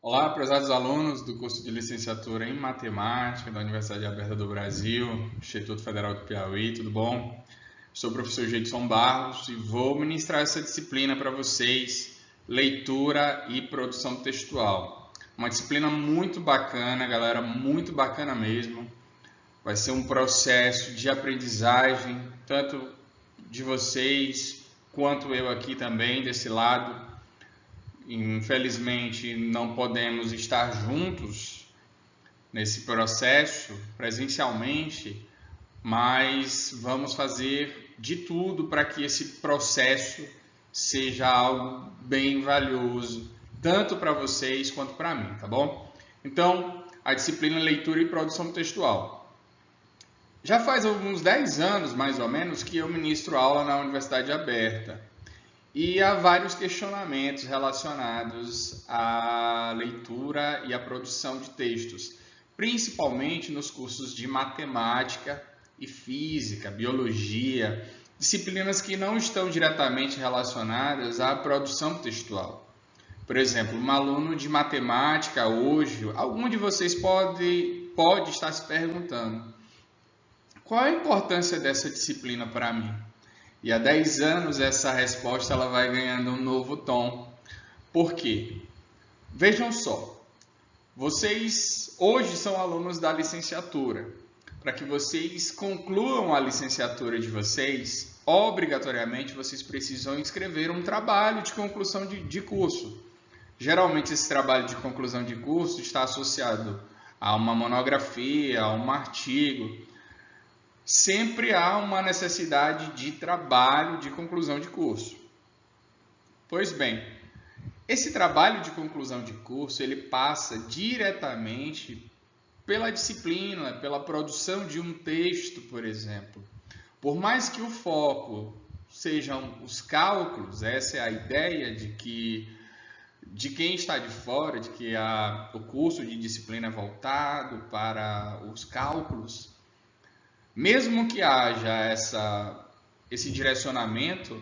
Olá, prezados alunos do curso de licenciatura em Matemática da Universidade Aberta do Brasil, Instituto Federal do Piauí, tudo bom? Sou o professor Jeidson Barros e vou ministrar essa disciplina para vocês, leitura e produção textual. Uma disciplina muito bacana, galera, muito bacana mesmo. Vai ser um processo de aprendizagem, tanto de vocês quanto eu aqui também, desse lado. Infelizmente, não podemos estar juntos nesse processo presencialmente, mas vamos fazer de tudo para que esse processo seja algo bem valioso, tanto para vocês quanto para mim, tá bom? Então, a disciplina Leitura e Produção Textual. Já faz uns 10 anos, mais ou menos, que eu ministro aula na Universidade Aberta. E há vários questionamentos relacionados à leitura e à produção de textos, principalmente nos cursos de matemática e física, biologia, disciplinas que não estão diretamente relacionadas à produção textual. Por exemplo, um aluno de matemática hoje, algum de vocês pode estar se perguntando: qual a importância dessa disciplina para mim? E há 10 anos essa resposta ela vai ganhando um novo tom. Por quê? Vejam só, vocês hoje são alunos da licenciatura. Para que vocês concluam a licenciatura de vocês, obrigatoriamente vocês precisam escrever um trabalho de conclusão de curso. Geralmente esse trabalho de conclusão de curso está associado a uma monografia, a um artigo. Sempre há uma necessidade de trabalho de conclusão de curso. Pois bem, esse trabalho de conclusão de curso, ele passa diretamente pela disciplina, pela produção de um texto, por exemplo. Por mais que o foco sejam os cálculos, essa é a ideia de quem está de fora, de que o curso de disciplina é voltado para os cálculos. Mesmo que haja esse direcionamento,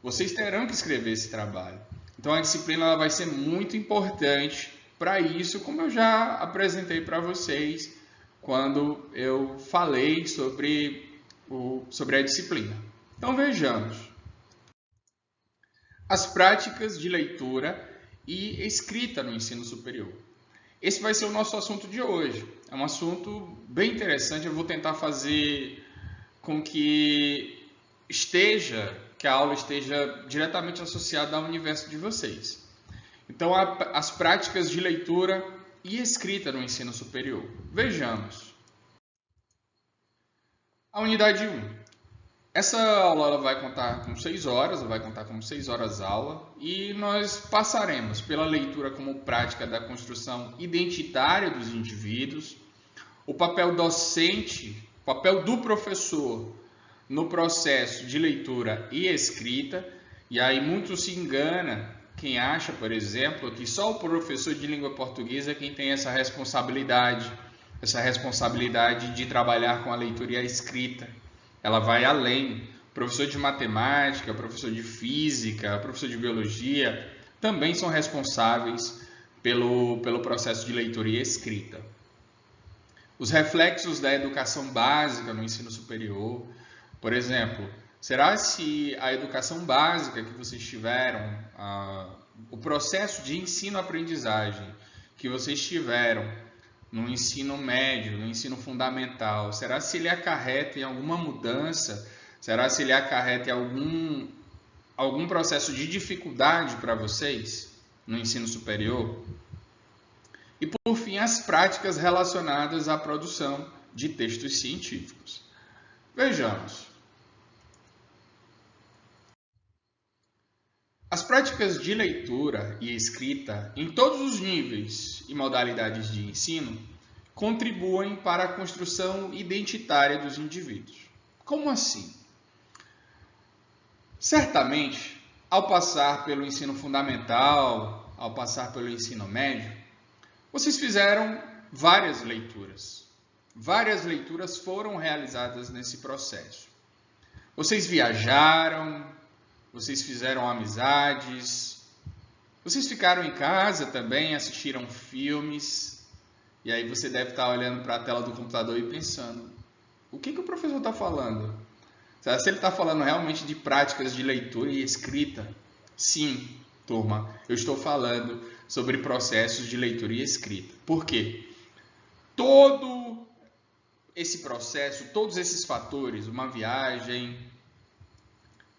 vocês terão que escrever esse trabalho. Então a disciplina ela vai ser muito importante para isso, como eu já apresentei para vocês quando eu falei sobre a disciplina. Então vejamos. As práticas de leitura e escrita no ensino superior. Esse vai ser o nosso assunto de hoje. É um assunto bem interessante. Eu vou tentar fazer com que a aula esteja diretamente associada ao universo de vocês. Então, as práticas de leitura e escrita no ensino superior. Vejamos. A unidade 1. Essa aula ela vai contar com 6 horas, vai contar com 6 horas aula, e nós passaremos pela leitura como prática da construção identitária dos indivíduos, o papel docente, o papel do professor no processo de leitura e escrita, e aí muito se engana quem acha, por exemplo, que só o professor de língua portuguesa é quem tem essa responsabilidade de trabalhar com a leitura e a escrita. Ela vai além. Professor de matemática, professor de física, professor de biologia também são responsáveis pelo processo de leitura e escrita. Os reflexos da educação básica no ensino superior, por exemplo, será se a educação básica que vocês tiveram, o processo de ensino-aprendizagem que vocês tiveram no ensino médio, no ensino fundamental, será se ele acarreta em alguma mudança? Será se ele acarreta em algum processo de dificuldade para vocês no ensino superior? E, por fim, as práticas relacionadas à produção de textos científicos. Vejamos. As práticas de leitura e escrita, em todos os níveis e modalidades de ensino, contribuem para a construção identitária dos indivíduos. Como assim? Certamente, ao passar pelo ensino fundamental, ao passar pelo ensino médio, vocês fizeram várias leituras. Várias leituras foram realizadas nesse processo. Vocês viajaram, vocês fizeram amizades, Vocês ficaram em casa também, assistiram filmes, e aí você deve estar olhando para a tela do computador e pensando, o que o professor está falando? Se ele está falando realmente de práticas de leitura e escrita? Sim, turma, eu estou falando sobre processos de leitura e escrita. Por quê? Todo esse processo, todos esses fatores, uma viagem,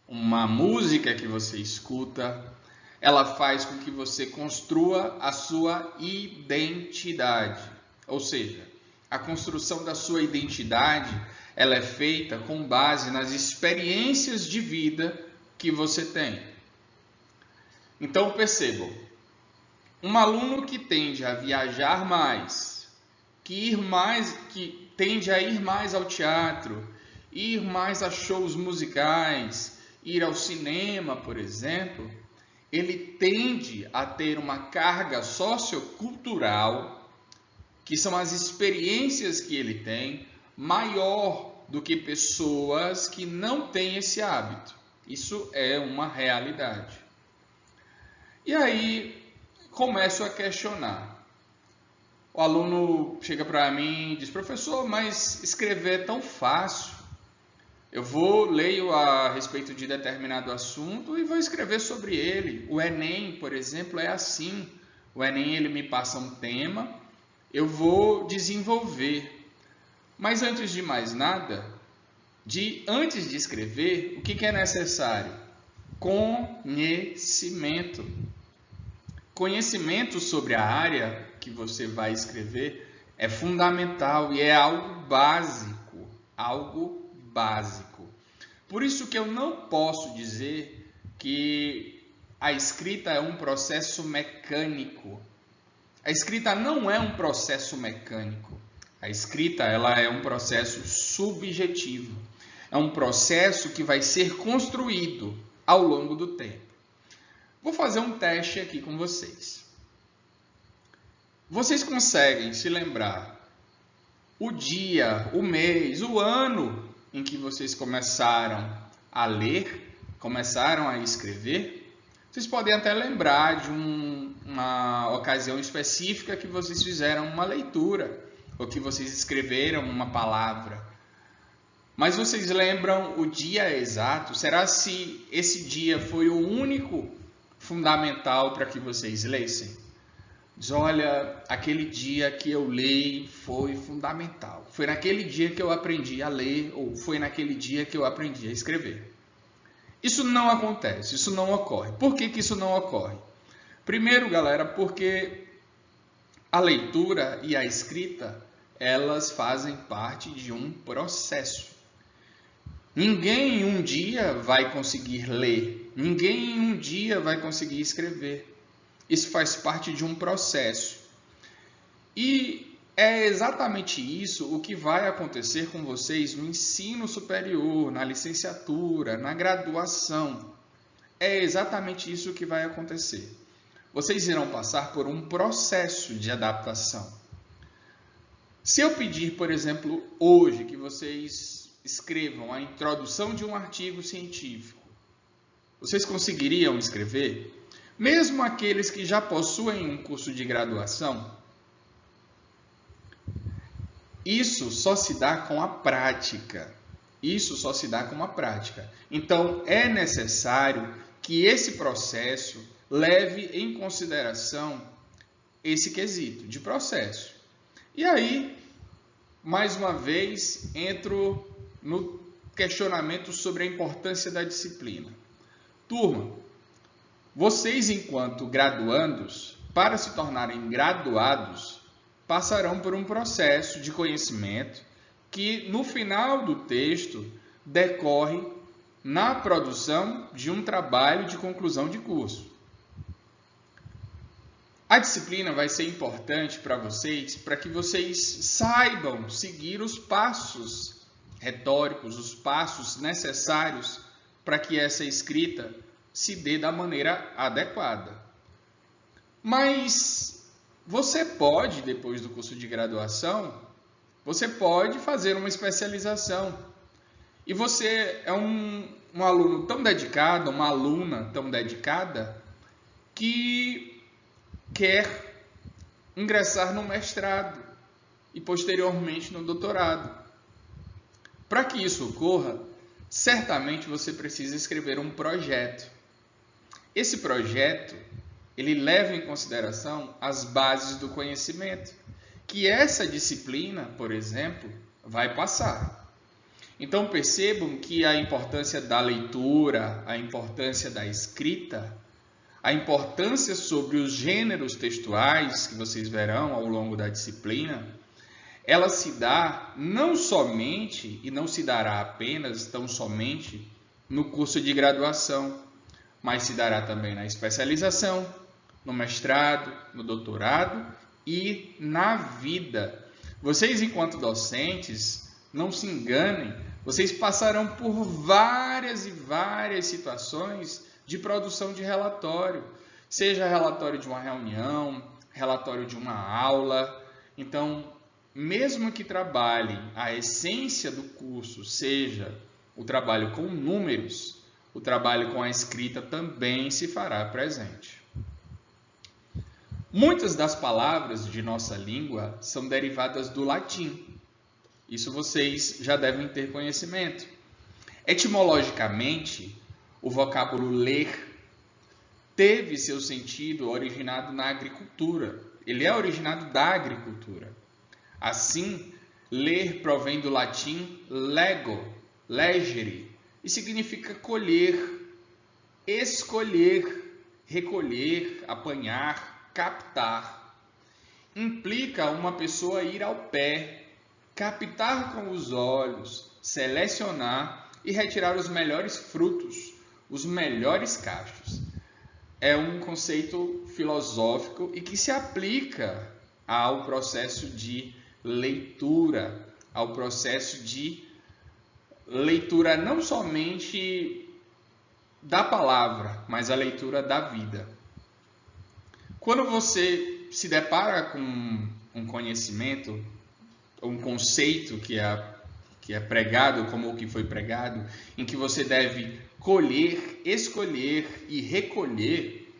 uma música que você escuta, ela faz com que você construa a sua identidade. Ou seja, a construção da sua identidade, ela é feita com base nas experiências de vida que você tem. Então, percebam, um aluno que tende a viajar mais, que tende a ir mais ao teatro, ir mais a shows musicais, ir ao cinema, por exemplo, ele tende a ter uma carga sociocultural, que são as experiências que ele tem, maior do que pessoas que não têm esse hábito. Isso é uma realidade. E aí, começo a questionar. O aluno chega para mim e diz, professor, mas escrever é tão fácil. Eu leio a respeito de determinado assunto e vou escrever sobre ele. O Enem, por exemplo, é assim. O Enem, ele me passa um tema, eu vou desenvolver. Mas antes de mais nada, antes de escrever, o que é necessário? Conhecimento. Conhecimento sobre a área que você vai escrever é fundamental e é algo básico, Por isso que eu não posso dizer que a escrita é um processo mecânico. A escrita não é um processo mecânico. A escrita, ela é um processo subjetivo. É um processo que vai ser construído ao longo do tempo. Vou fazer um teste aqui com vocês. Vocês conseguem se lembrar o dia, o mês, o ano em que vocês começaram a ler, começaram a escrever? Vocês podem até lembrar de uma ocasião específica que vocês fizeram uma leitura, ou que vocês escreveram uma palavra. Mas vocês lembram o dia exato? Será se esse dia foi o único fundamental para que vocês lessem? Diz, olha, aquele dia que eu li foi fundamental. Foi naquele dia que eu aprendi a ler, ou foi naquele dia que eu aprendi a escrever. Isso não acontece, isso não ocorre. Por que isso não ocorre? Primeiro, galera, porque a leitura e a escrita, elas fazem parte de um processo. Ninguém em um dia vai conseguir ler, ninguém em um dia vai conseguir escrever. Isso faz parte de um processo. E é exatamente isso o que vai acontecer com vocês no ensino superior, na licenciatura, na graduação. É exatamente isso que vai acontecer. Vocês irão passar por um processo de adaptação. Se eu pedir, por exemplo, hoje que vocês escrevam a introdução de um artigo científico, vocês conseguiriam escrever? Mesmo aqueles que já possuem um curso de graduação? Isso só se dá com a prática. Então, é necessário que esse processo leve em consideração esse quesito de processo. E aí, mais uma vez, entro no questionamento sobre a importância da disciplina. Turma, vocês, enquanto graduandos, para se tornarem graduados, passarão por um processo de conhecimento que, no final do texto, decorre na produção de um trabalho de conclusão de curso. A disciplina vai ser importante para vocês, para que vocês saibam seguir os passos retóricos, os passos necessários para que essa escrita se dê da maneira adequada. Mas você pode, depois do curso de graduação, você pode fazer uma especialização. E você é um aluno tão dedicado, uma aluna tão dedicada, que quer ingressar no mestrado e posteriormente no doutorado. Para que isso ocorra, certamente você precisa escrever um projeto. Esse projeto, ele leva em consideração as bases do conhecimento, que essa disciplina, por exemplo, vai passar. Então percebam que a importância da leitura, a importância da escrita, a importância sobre os gêneros textuais, que vocês verão ao longo da disciplina, ela se dá não somente, e não se dará apenas, tão somente, no curso de graduação, mas se dará também na especialização, no mestrado, no doutorado e na vida. Vocês, enquanto docentes, não se enganem, vocês passarão por várias e várias situações de produção de relatório, seja relatório de uma reunião, relatório de uma aula. Então, mesmo que trabalhem, a essência do curso seja o trabalho com números, o trabalho com a escrita também se fará presente. Muitas das palavras de nossa língua são derivadas do latim. Isso vocês já devem ter conhecimento. Etimologicamente, o vocábulo ler teve seu sentido originado na agricultura. Ele é originado da agricultura. Assim, ler provém do latim lego, legere, e significa colher, escolher, recolher, apanhar, captar. Implica uma pessoa ir ao pé, captar com os olhos, selecionar e retirar os melhores frutos, os melhores cachos. É um conceito filosófico e que se aplica ao processo de leitura, ao processo de leitura não somente da palavra, mas a leitura da vida. Quando você se depara com um conhecimento, um conceito que é pregado como o que foi pregado, em que você deve colher, escolher e recolher,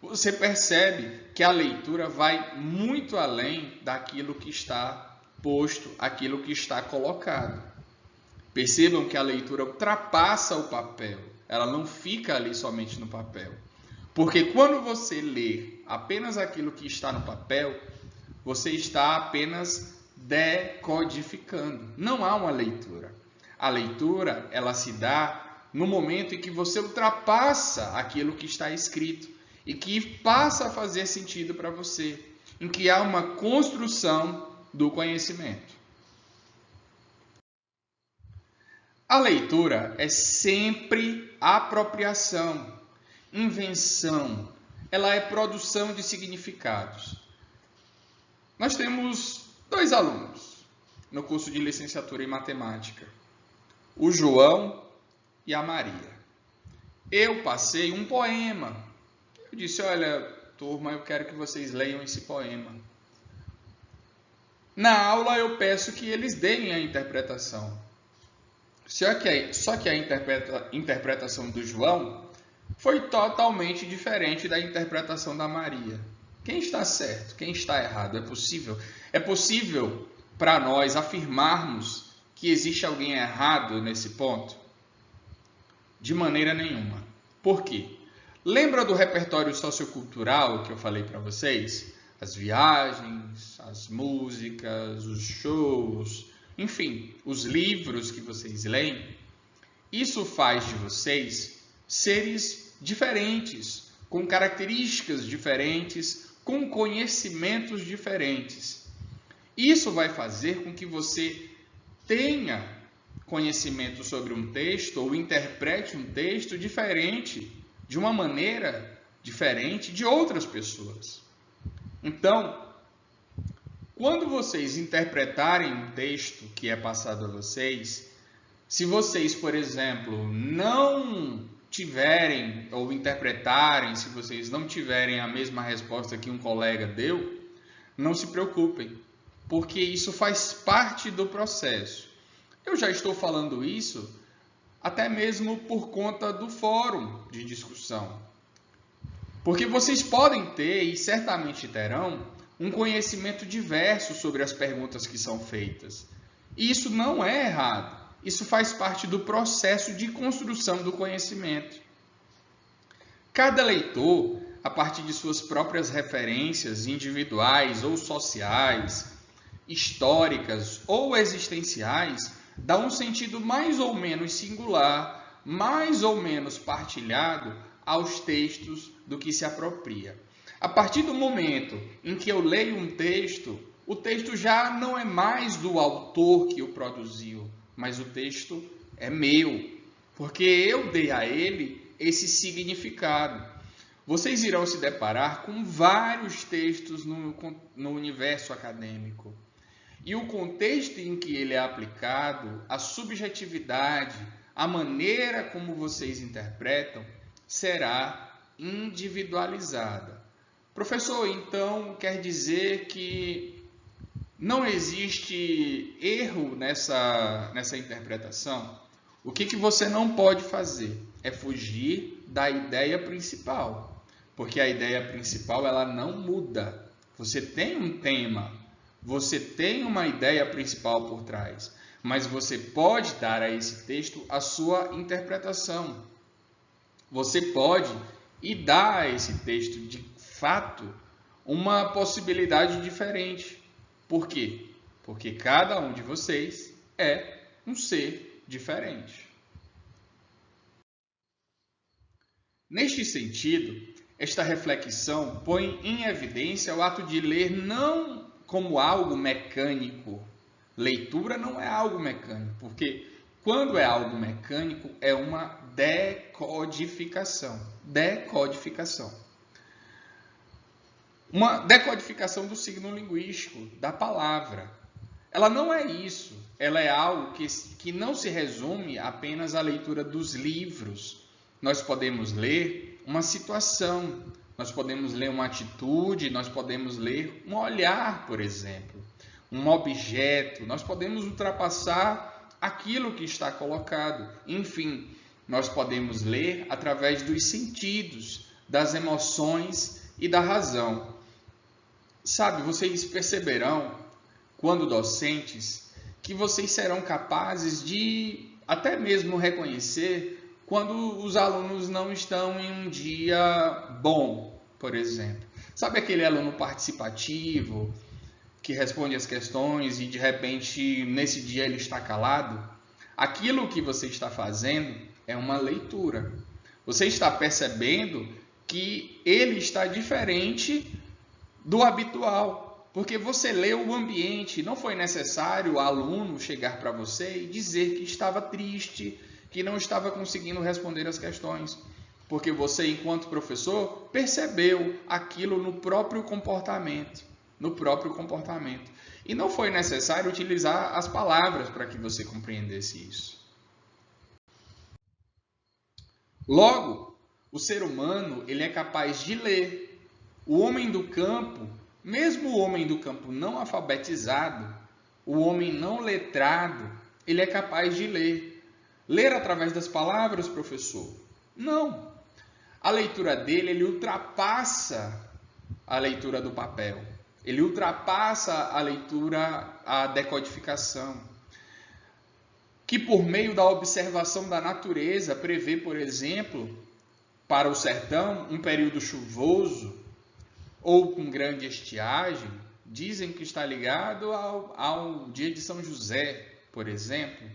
você percebe que a leitura vai muito além daquilo que está posto, aquilo que está colocado. Percebam que a leitura ultrapassa o papel, ela não fica ali somente no papel. Porque quando você lê apenas aquilo que está no papel, você está apenas decodificando. Não há uma leitura. A leitura, ela se dá no momento em que você ultrapassa aquilo que está escrito e que passa a fazer sentido para você, em que há uma construção do conhecimento. A leitura é sempre apropriação, invenção, ela é produção de significados. Nós temos 2 alunos no curso de licenciatura em matemática, o João e a Maria. Eu passei um poema. Eu disse, olha, turma, eu quero que vocês leiam esse poema. Na aula eu peço que eles deem a interpretação. Só que a interpretação do João foi totalmente diferente da interpretação da Maria. Quem está certo? Quem está errado? É possível para nós afirmarmos que existe alguém errado nesse ponto? De maneira nenhuma. Por quê? Lembra do repertório sociocultural que eu falei para vocês? As viagens, as músicas, os shows, enfim, os livros que vocês leem. Isso faz de vocês seres diferentes, com características diferentes, com conhecimentos diferentes. Isso vai fazer com que você tenha conhecimento sobre um texto ou interprete um texto diferente, de uma maneira diferente de outras pessoas. Então, quando vocês interpretarem um texto que é passado a vocês, se vocês, por exemplo, não tiverem ou interpretarem, se vocês não tiverem a mesma resposta que um colega deu, não se preocupem, porque isso faz parte do processo. Eu já estou falando isso até mesmo por conta do fórum de discussão. Porque vocês podem ter, e certamente terão, um conhecimento diverso sobre as perguntas que são feitas. E isso não é errado. Isso faz parte do processo de construção do conhecimento. Cada leitor, a partir de suas próprias referências individuais ou sociais, históricas ou existenciais, dá um sentido mais ou menos singular, mais ou menos partilhado aos textos do que se apropria. A partir do momento em que eu leio um texto, o texto já não é mais do autor que o produziu, mas o texto é meu, porque eu dei a ele esse significado. Vocês irão se deparar com vários textos no universo acadêmico. E o contexto em que ele é aplicado, a subjetividade, a maneira como vocês interpretam, será individualizada. Professor, então quer dizer que não existe erro nessa interpretação? O que você não pode fazer é fugir da ideia principal, porque a ideia principal ela não muda. Você tem um tema, você tem uma ideia principal por trás, mas você pode dar a esse texto a sua interpretação. Você pode e dar a esse texto, de fato, uma possibilidade diferente. Por quê? Porque cada um de vocês é um ser diferente. Neste sentido, esta reflexão põe em evidência o ato de ler não como algo mecânico. Leitura não é algo mecânico, porque quando é algo mecânico, é uma decodificação. Uma decodificação do signo linguístico, da palavra. Ela não é isso. Ela é algo que não se resume apenas à leitura dos livros. Nós podemos ler uma situação, nós podemos ler uma atitude, nós podemos ler um olhar, por exemplo, um objeto, nós podemos ultrapassar aquilo que está colocado. Enfim, nós podemos ler através dos sentidos, das emoções e da razão. Sabe, vocês perceberão, quando docentes, que vocês serão capazes de até mesmo reconhecer quando os alunos não estão em um dia bom, por exemplo. Sabe aquele aluno participativo que responde as questões e de repente nesse dia ele está calado? Aquilo que você está fazendo é uma leitura. Você está percebendo que ele está diferente do habitual, porque você leu o ambiente. Não foi necessário o aluno chegar para você e dizer que estava triste, que não estava conseguindo responder as questões, porque você, enquanto professor, percebeu aquilo no próprio comportamento. E não foi necessário utilizar as palavras para que você compreendesse isso. Logo, o ser humano ele é capaz de ler. O homem do campo, mesmo o homem do campo não alfabetizado, o homem não letrado, ele é capaz de ler. Ler através das palavras, professor? Não. A leitura dele, ele ultrapassa a leitura do papel. Ele ultrapassa a leitura, a decodificação. Que por meio da observação da natureza, prevê, por exemplo, para o sertão, um período chuvoso ou com grande estiagem, dizem que está ligado ao dia de São José, por exemplo.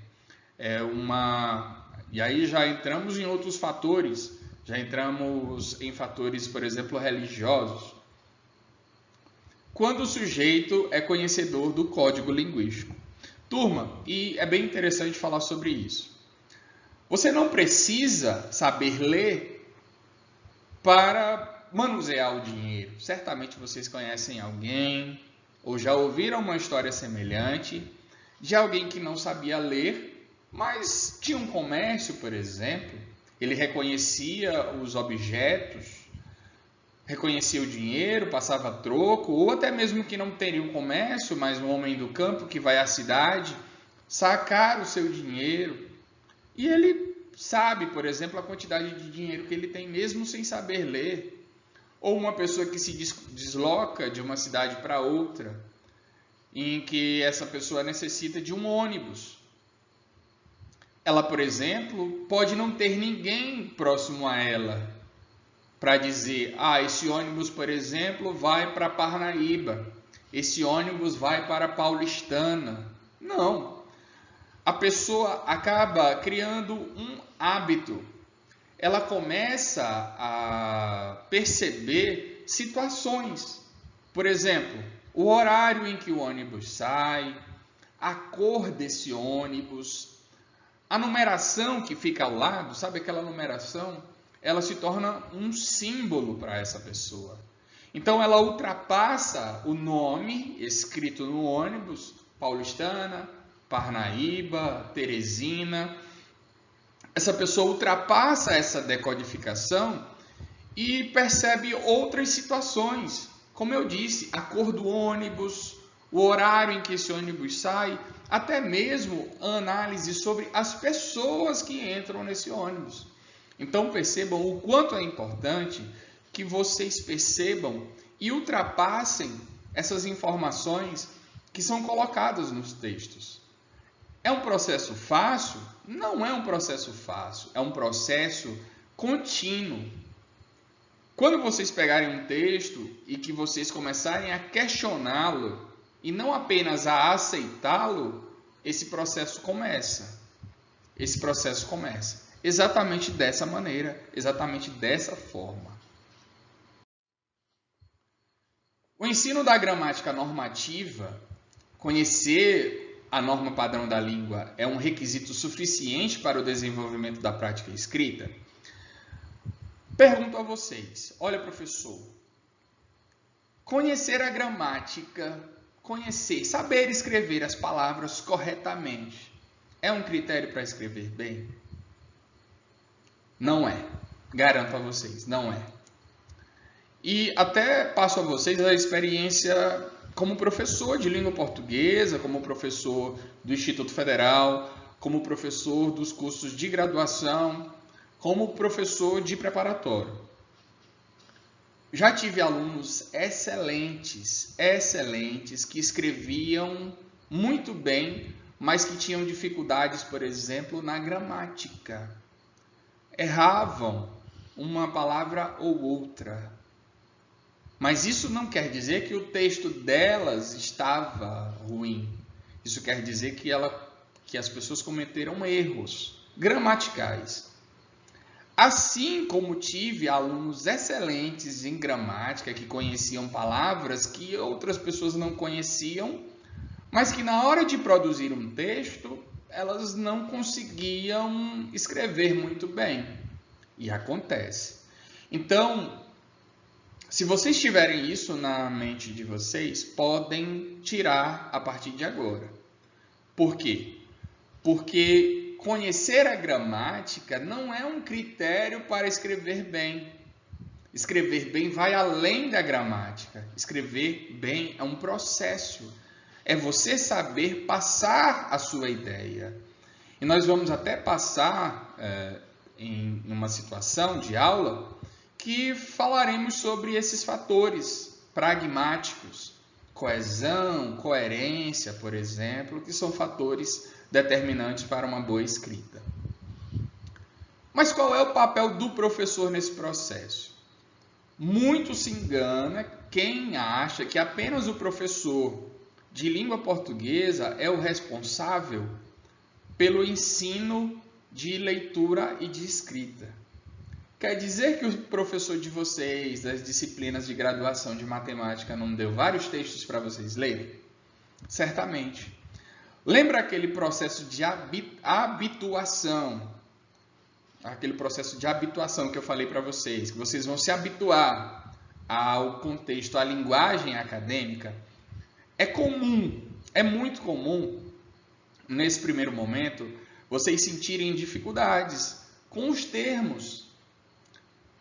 E aí já entramos em outros fatores, já entramos em fatores, por exemplo, religiosos. Quando o sujeito é conhecedor do código linguístico. Turma, e é bem interessante falar sobre isso. Você não precisa saber ler para manusear o dinheiro. Certamente vocês conhecem alguém ou já ouviram uma história semelhante de alguém que não sabia ler, mas tinha um comércio, por exemplo, ele reconhecia os objetos, reconhecia o dinheiro, passava troco, ou até mesmo que não teria um comércio, mas um homem do campo que vai à cidade sacar o seu dinheiro. E ele sabe, por exemplo, a quantidade de dinheiro que ele tem mesmo sem saber ler. Ou uma pessoa que se desloca de uma cidade para outra, em que essa pessoa necessita de um ônibus. Ela, por exemplo, pode não ter ninguém próximo a ela para dizer, esse ônibus, por exemplo, vai para Parnaíba, esse ônibus vai para Paulistana. Não. A pessoa acaba criando um hábito. Ela começa a perceber situações. Por exemplo, o horário em que o ônibus sai, a cor desse ônibus, a numeração que fica ao lado, sabe aquela numeração? Ela se torna um símbolo para essa pessoa. Então ela ultrapassa o nome escrito no ônibus, Paulistana, Parnaíba, Teresina. Essa pessoa ultrapassa essa decodificação e percebe outras situações. Como eu disse, a cor do ônibus, o horário em que esse ônibus sai, até mesmo a análise sobre as pessoas que entram nesse ônibus. Então percebam o quanto é importante que vocês percebam e ultrapassem essas informações que são colocadas nos textos. É um processo fácil? Não é um processo fácil, é um processo contínuo. Quando vocês pegarem um texto e que vocês começarem a questioná-lo e não apenas a aceitá-lo, esse processo começa. Esse processo começa exatamente dessa maneira, exatamente dessa forma. O ensino da gramática normativa, conhecer a norma padrão da língua é um requisito suficiente para o desenvolvimento da prática escrita? Pergunto a vocês, olha professor, conhecer a gramática, saber escrever as palavras corretamente, é um critério para escrever bem? Não é, garanto a vocês, não é. E até passo a vocês a experiência como professor de língua portuguesa, como professor do Instituto Federal, como professor dos cursos de graduação, como professor de preparatório. Já tive alunos excelentes, que escreviam muito bem, mas que tinham dificuldades, por exemplo, na gramática. Erravam uma palavra ou outra. Mas isso não quer dizer que o texto delas estava ruim. Isso quer dizer que as pessoas cometeram erros gramaticais. Assim como tive alunos excelentes em gramática, que conheciam palavras que outras pessoas não conheciam, mas que na hora de produzir um texto, elas não conseguiam escrever muito bem. E acontece. Então, se vocês tiverem isso na mente de vocês, podem tirar a partir de agora. Por quê? Porque conhecer a gramática não é um critério para escrever bem. Escrever bem vai além da gramática. Escrever bem é um processo. É você saber passar a sua ideia. E nós vamos até passar em uma situação de aula que falaremos sobre esses fatores pragmáticos, coesão, coerência, por exemplo, que são fatores determinantes para uma boa escrita. Mas qual é o papel do professor nesse processo? Muito se engana quem acha que apenas o professor de língua portuguesa é o responsável pelo ensino de leitura e de escrita. Quer dizer que o professor de vocês, das disciplinas de graduação de matemática, não deu vários textos para vocês lerem? Certamente. Lembra aquele processo de habituação? Aquele processo de habituação que eu falei para vocês, que vocês vão se habituar ao contexto, à linguagem acadêmica? É comum, é muito comum, nesse primeiro momento, vocês sentirem dificuldades com os termos,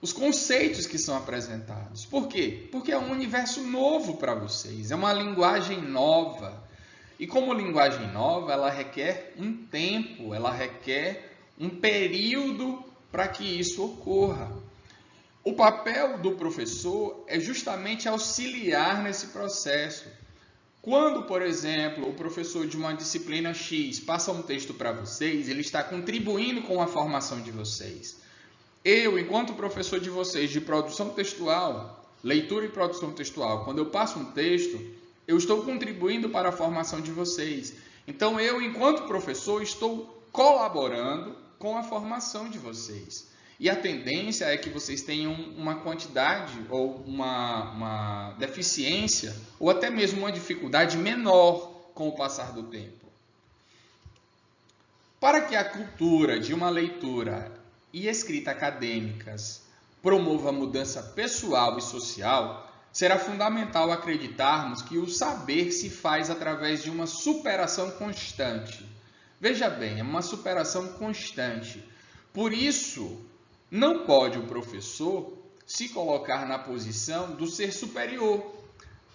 os conceitos que são apresentados. Por quê? Porque é um universo novo para vocês, é uma linguagem nova. E como linguagem nova, ela requer um tempo, ela requer um período para que isso ocorra. O papel do professor é justamente auxiliar nesse processo. Quando, por exemplo, o professor de uma disciplina X passa um texto para vocês, ele está contribuindo com a formação de vocês. Eu, enquanto professor de vocês de produção textual, leitura e produção textual, quando eu passo um texto, eu estou contribuindo para a formação de vocês. Então, eu, enquanto professor, estou colaborando com a formação de vocês. E a tendência é que vocês tenham uma quantidade ou uma deficiência ou até mesmo uma dificuldade menor com o passar do tempo. Para que a cultura de uma leitura e escrita acadêmicas promova a mudança pessoal e social, será fundamental acreditarmos que o saber se faz através de uma superação constante. Veja bem, é uma superação constante. Por isso, não pode o professor se colocar na posição do ser superior,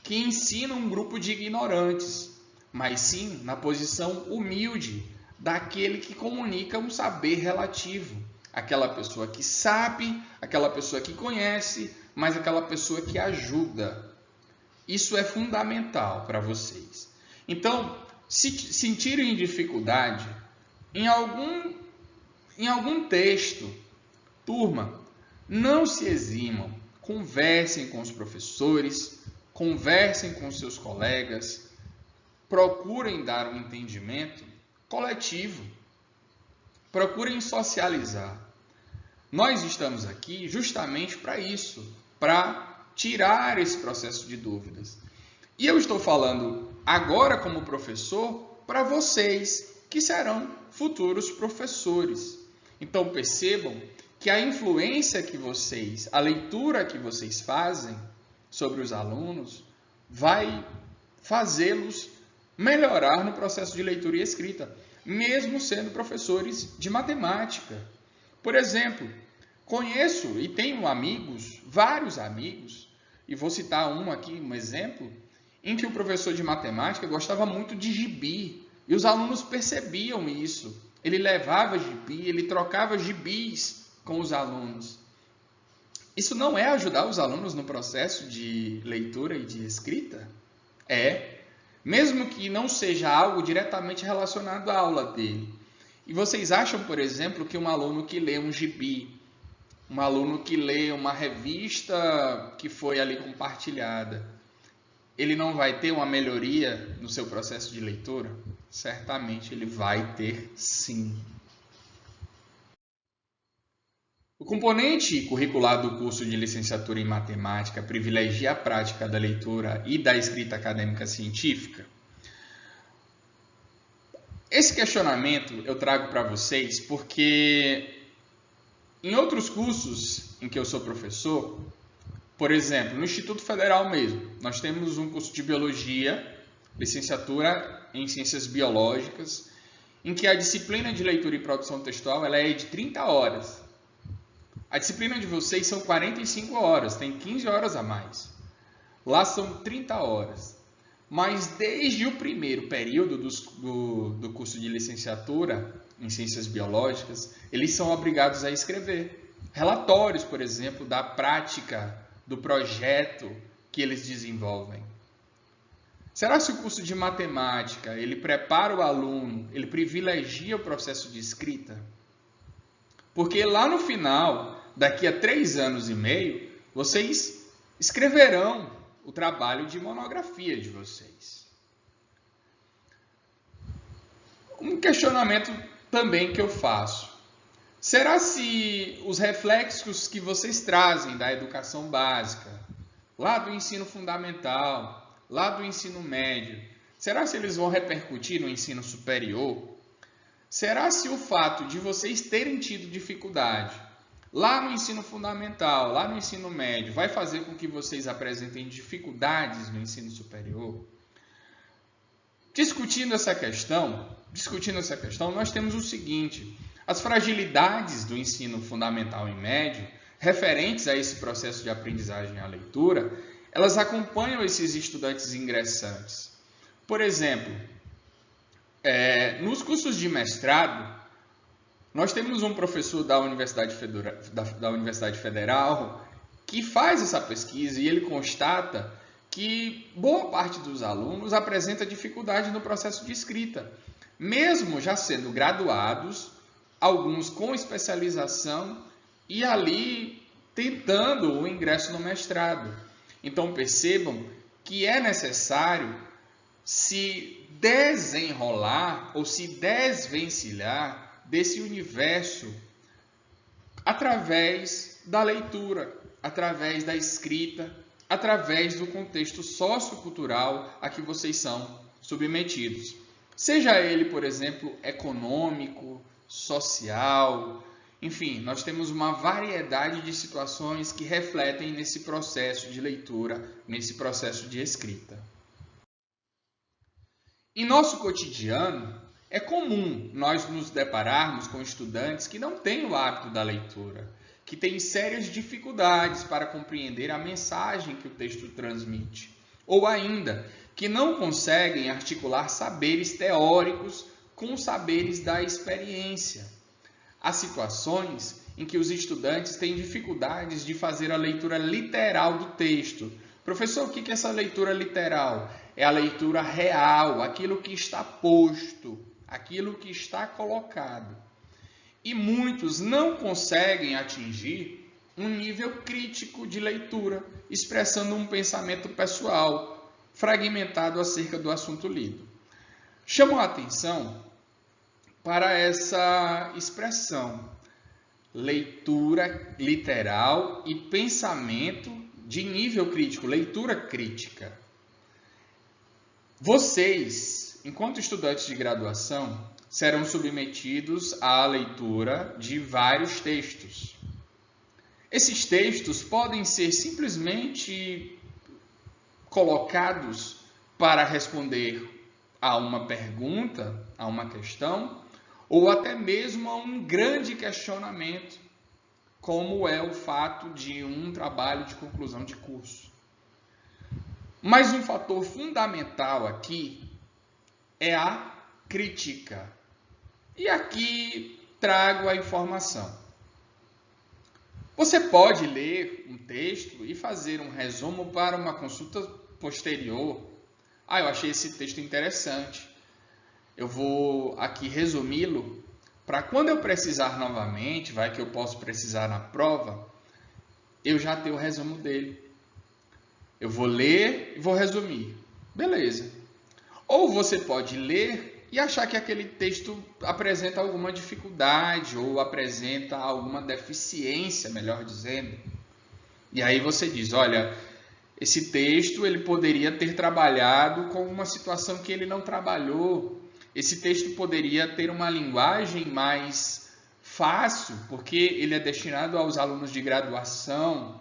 que ensina um grupo de ignorantes, mas sim na posição humilde daquele que comunica um saber relativo. Aquela pessoa que sabe, aquela pessoa que conhece, mas aquela pessoa que ajuda. Isso é fundamental para vocês. Então, se sentirem dificuldade em algum texto, turma, não se eximam, conversem com os professores, conversem com seus colegas, procurem dar um entendimento coletivo, procurem socializar. Nós estamos aqui justamente para isso, para tirar esse processo de dúvidas. E eu estou falando agora como professor para vocês que serão futuros professores. Então percebam que a influência que vocês, a leitura que vocês fazem sobre os alunos vai fazê-los melhorar no processo de leitura e escrita, mesmo sendo professores de matemática. Por exemplo, conheço e tenho amigos, vários amigos, e vou citar um aqui, um exemplo, em que o professor de matemática gostava muito de gibi, e os alunos percebiam isso. Ele levava gibi, ele trocava gibis com os alunos. Isso não é ajudar os alunos no processo de leitura e de escrita? É, mesmo que não seja algo diretamente relacionado à aula dele. E vocês acham, por exemplo, que um aluno que lê um gibi, um aluno que lê uma revista que foi ali compartilhada, ele não vai ter uma melhoria no seu processo de leitura? Certamente ele vai ter sim. O componente curricular do curso de licenciatura em matemática privilegia a prática da leitura e da escrita acadêmica científica? Esse questionamento eu trago para vocês porque em outros cursos em que eu sou professor, por exemplo, no Instituto Federal mesmo, nós temos um curso de biologia, licenciatura em ciências biológicas, em que a disciplina de leitura e produção textual ela é de 30 horas. A disciplina de vocês são 45 horas, tem 15 horas a mais. Lá são 30 horas. Mas desde o primeiro período do curso de licenciatura em ciências biológicas, eles são obrigados a escrever relatórios, por exemplo, da prática do projeto que eles desenvolvem. Será que o curso de matemática, ele prepara o aluno, ele privilegia o processo de escrita? Porque lá no final, daqui a 3 anos e meio, vocês escreverão o trabalho de monografia de vocês. Um questionamento também que eu faço. Será se os reflexos que vocês trazem da educação básica, lá do ensino fundamental, lá do ensino médio, será se eles vão repercutir no ensino superior? Será se o fato de vocês terem tido dificuldade lá no ensino fundamental, lá no ensino médio, vai fazer com que vocês apresentem dificuldades no ensino superior? Discutindo essa questão, nós temos o seguinte: as fragilidades do ensino fundamental e médio, referentes a esse processo de aprendizagem à leitura, elas acompanham esses estudantes ingressantes. Por exemplo, nos cursos de mestrado, nós temos um professor da Universidade Federal que faz essa pesquisa e ele constata que boa parte dos alunos apresenta dificuldade no processo de escrita, mesmo já sendo graduados, alguns com especialização e ali tentando o ingresso no mestrado. Então percebam que é necessário se desenrolar ou se desvencilhar desse universo através da leitura, através da escrita, através do contexto sociocultural a que vocês são submetidos. Seja ele, por exemplo, econômico, social, enfim, nós temos uma variedade de situações que refletem nesse processo de leitura, nesse processo de escrita. Em nosso cotidiano, é comum nós nos depararmos com estudantes que não têm o hábito da leitura, que têm sérias dificuldades para compreender a mensagem que o texto transmite, ou ainda, que não conseguem articular saberes teóricos com saberes da experiência. Há situações em que os estudantes têm dificuldades de fazer a leitura literal do texto. Professor, o que é essa leitura literal? É a leitura real, aquilo que está posto, aquilo que está colocado. E muitos não conseguem atingir um nível crítico de leitura, expressando um pensamento pessoal, fragmentado acerca do assunto lido. Chamo a atenção para essa expressão, leitura literal e pensamento de nível crítico, leitura crítica. Vocês, enquanto estudantes de graduação, serão submetidos à leitura de vários textos. Esses textos podem ser simplesmente colocados para responder a uma pergunta, a uma questão, ou até mesmo a um grande questionamento, como é o fato de um trabalho de conclusão de curso. Mas um fator fundamental aqui é a crítica. E aqui trago a informação. Você pode ler um texto e fazer um resumo para uma consulta posterior. Eu achei esse texto interessante. Eu vou aqui resumi-lo para quando eu precisar novamente, vai que eu posso precisar na prova, eu já tenho o resumo dele. Eu vou ler e vou resumir. Beleza. Ou você pode ler e achar que aquele texto apresenta alguma dificuldade ou apresenta alguma deficiência, melhor dizendo. E aí você diz, olha, esse texto ele poderia ter trabalhado com uma situação que ele não trabalhou. Esse texto poderia ter uma linguagem mais fácil, porque ele é destinado aos alunos de graduação,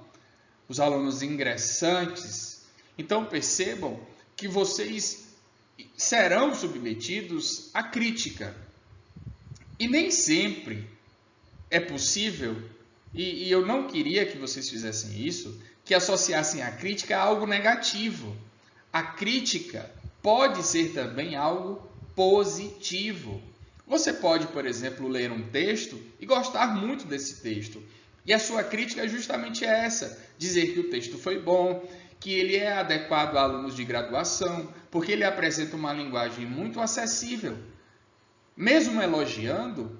os alunos ingressantes. Então percebam que vocês serão submetidos à crítica. E nem sempre é possível, e eu não queria que vocês fizessem isso, que associassem a crítica a algo negativo. A crítica pode ser também algo positivo. Você pode, por exemplo, ler um texto e gostar muito desse texto. E a sua crítica é justamente essa, dizer que o texto foi bom, que ele é adequado a alunos de graduação, porque ele apresenta uma linguagem muito acessível. Mesmo elogiando,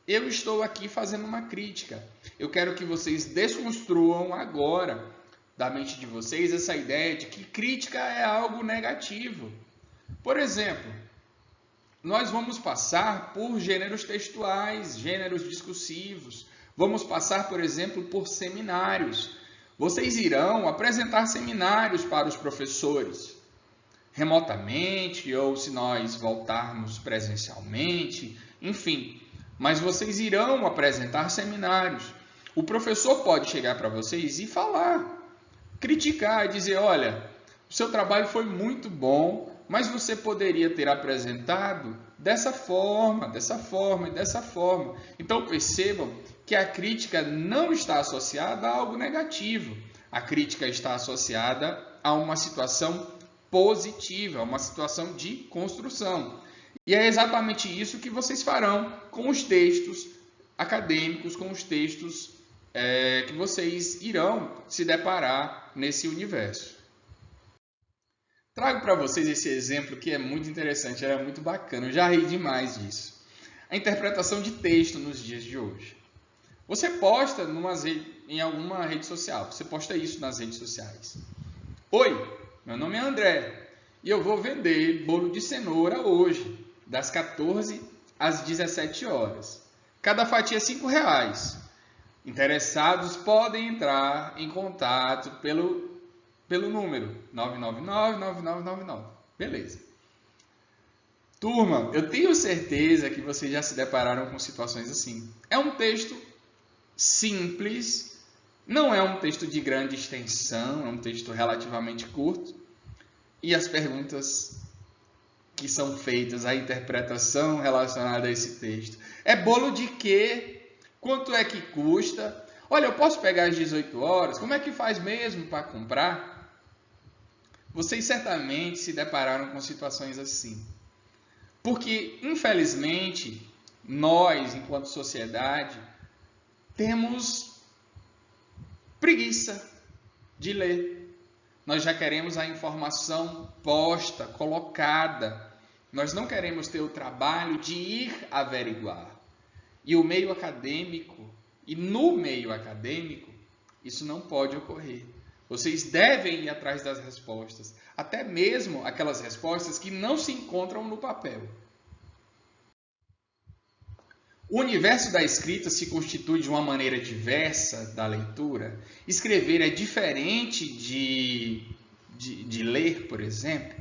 eu estou aqui fazendo uma crítica. Eu quero que vocês desconstruam agora da mente de vocês essa ideia de que crítica é algo negativo. Por exemplo, nós vamos passar por gêneros textuais, gêneros discursivos. Vamos passar, por exemplo, por seminários. Vocês irão apresentar seminários para os professores, remotamente, ou se nós voltarmos presencialmente, enfim. Mas vocês irão apresentar seminários. O professor pode chegar para vocês e falar, criticar, dizer, olha, o seu trabalho foi muito bom, mas você poderia ter apresentado dessa forma e dessa forma. Então percebam que a crítica não está associada a algo negativo. A crítica está associada a uma situação positiva, a uma situação de construção. E é exatamente isso que vocês farão com os textos acadêmicos, com os textos que vocês irão se deparar nesse universo. Trago para vocês esse exemplo que é muito interessante, era muito bacana, eu já ri demais disso. A interpretação de texto nos dias de hoje. Você posta em alguma rede social, você posta isso nas redes sociais. Oi, meu nome é André e eu vou vender bolo de cenoura hoje, das 14 às 17 horas. Cada fatia é R$5. Interessados podem entrar em contato pelo número 999-9999. Beleza. Turma, eu tenho certeza que vocês já se depararam com situações assim. É um texto simples, não é um texto de grande extensão, é um texto relativamente curto. E as perguntas que são feitas, a interpretação relacionada a esse texto. É bolo de quê? Quanto é que custa? Olha, eu posso pegar às 18 horas? Como é que faz mesmo para comprar? Vocês certamente se depararam com situações assim. Porque, infelizmente, nós, enquanto sociedade, temos preguiça de ler. Nós já queremos a informação posta, colocada. Nós não queremos ter o trabalho de ir averiguar. E o meio acadêmico, e no meio acadêmico, isso não pode ocorrer. Vocês devem ir atrás das respostas, até mesmo aquelas respostas que não se encontram no papel. O universo da escrita se constitui de uma maneira diversa da leitura. Escrever é diferente de ler, por exemplo.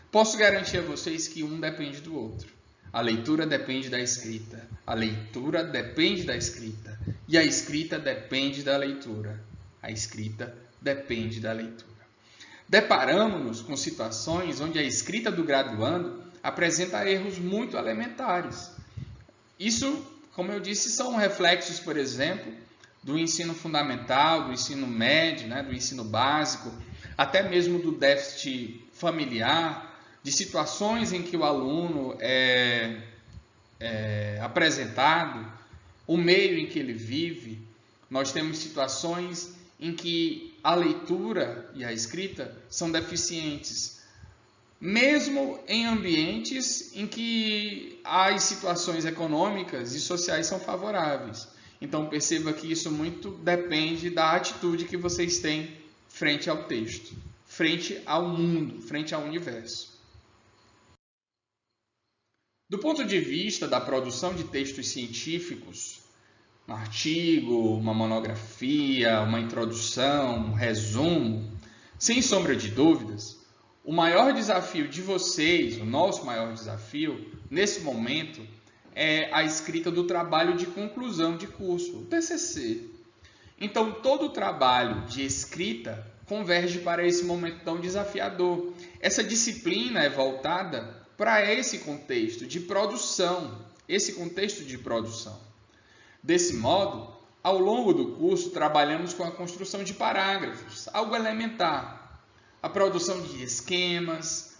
Posso garantir a vocês que um depende do outro. A leitura depende da escrita. A leitura depende da escrita. E a escrita depende da leitura. A escrita depende da leitura. Deparamos-nos com situações onde a escrita do graduando apresenta erros muito elementares. Isso, como eu disse, são reflexos, por exemplo, do ensino fundamental, do ensino médio, do ensino básico, até mesmo do déficit familiar, de situações em que o aluno é apresentado, o meio em que ele vive. Nós temos situações em que a leitura e a escrita são deficientes, mesmo em ambientes em que as situações econômicas e sociais são favoráveis. Então perceba que isso muito depende da atitude que vocês têm frente ao texto, frente ao mundo, frente ao universo. Do ponto de vista da produção de textos científicos, um artigo, uma monografia, uma introdução, um resumo, sem sombra de dúvidas, o maior desafio de vocês, o nosso maior desafio, nesse momento, é a escrita do trabalho de conclusão de curso, o TCC. Então, todo o trabalho de escrita converge para esse momento tão desafiador. Essa disciplina é voltada para esse contexto de produção, Desse modo, ao longo do curso, trabalhamos com a construção de parágrafos, algo elementar, a produção de esquemas,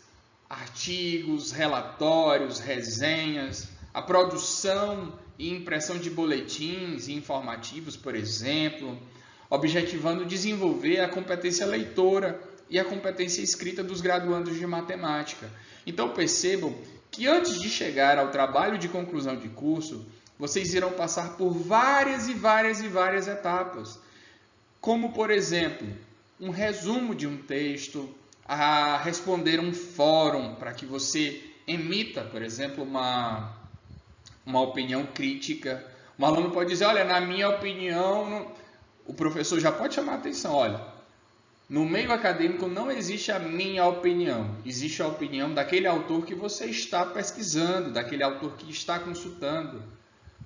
artigos, relatórios, resenhas, a produção e impressão de boletins e informativos, por exemplo, objetivando desenvolver a competência leitora e a competência escrita dos graduandos de matemática. Então percebam que antes de chegar ao trabalho de conclusão de curso, vocês irão passar por várias etapas, como, por exemplo, um resumo de um texto, a responder um fórum para que você emita, por exemplo, uma opinião crítica. Um aluno pode dizer, olha, na minha opinião, o professor já pode chamar a atenção, olha, no meio acadêmico não existe a minha opinião, existe a opinião daquele autor que você está pesquisando, daquele autor que está consultando.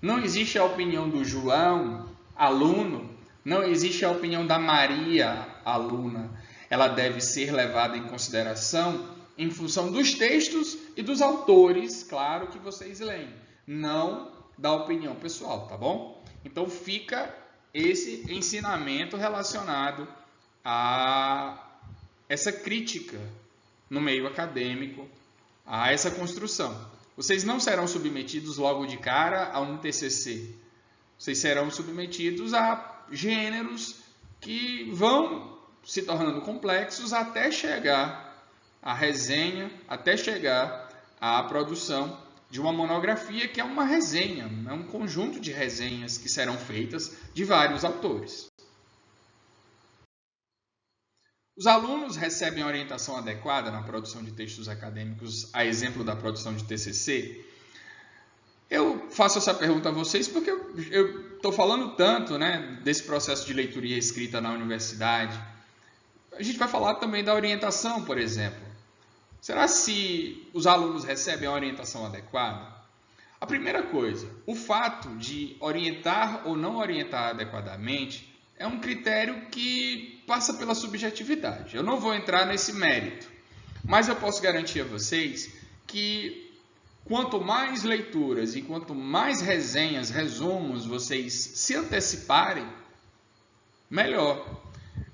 Não existe a opinião do João, aluno, não existe a opinião da Maria, aluna. Ela deve ser levada em consideração em função dos textos e dos autores, claro, que vocês leem, não da opinião pessoal, tá bom? Então fica esse ensinamento relacionado a essa crítica no meio acadêmico, a essa construção. Vocês não serão submetidos logo de cara a um TCC. Vocês serão submetidos a gêneros que vão se tornando complexos até chegar à resenha, até chegar à produção de uma monografia, que é uma resenha, é um conjunto de resenhas que serão feitas de vários autores. Os alunos recebem orientação adequada na produção de textos acadêmicos, a exemplo da produção de TCC? Eu faço essa pergunta a vocês porque eu estou falando tanto, né, desse processo de leitura e escrita na universidade. A gente vai falar também da orientação, por exemplo. Será se os alunos recebem a orientação adequada? A primeira coisa, o fato de orientar ou não orientar adequadamente é um critério que passa pela subjetividade. Eu não vou entrar nesse mérito, mas eu posso garantir a vocês que quanto mais leituras e quanto mais resenhas, resumos vocês se anteciparem, melhor.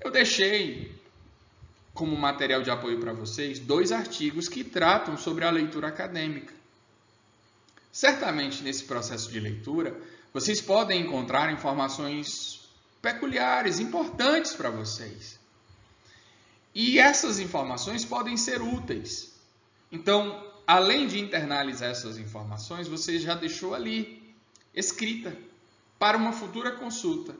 Eu deixei como material de apoio para vocês 2 artigos que tratam sobre a leitura acadêmica. Certamente nesse processo de leitura, vocês podem encontrar informações peculiares, importantes para vocês. E essas informações podem ser úteis. Então, além de internalizar essas informações, você já deixou ali, escrita, para uma futura consulta.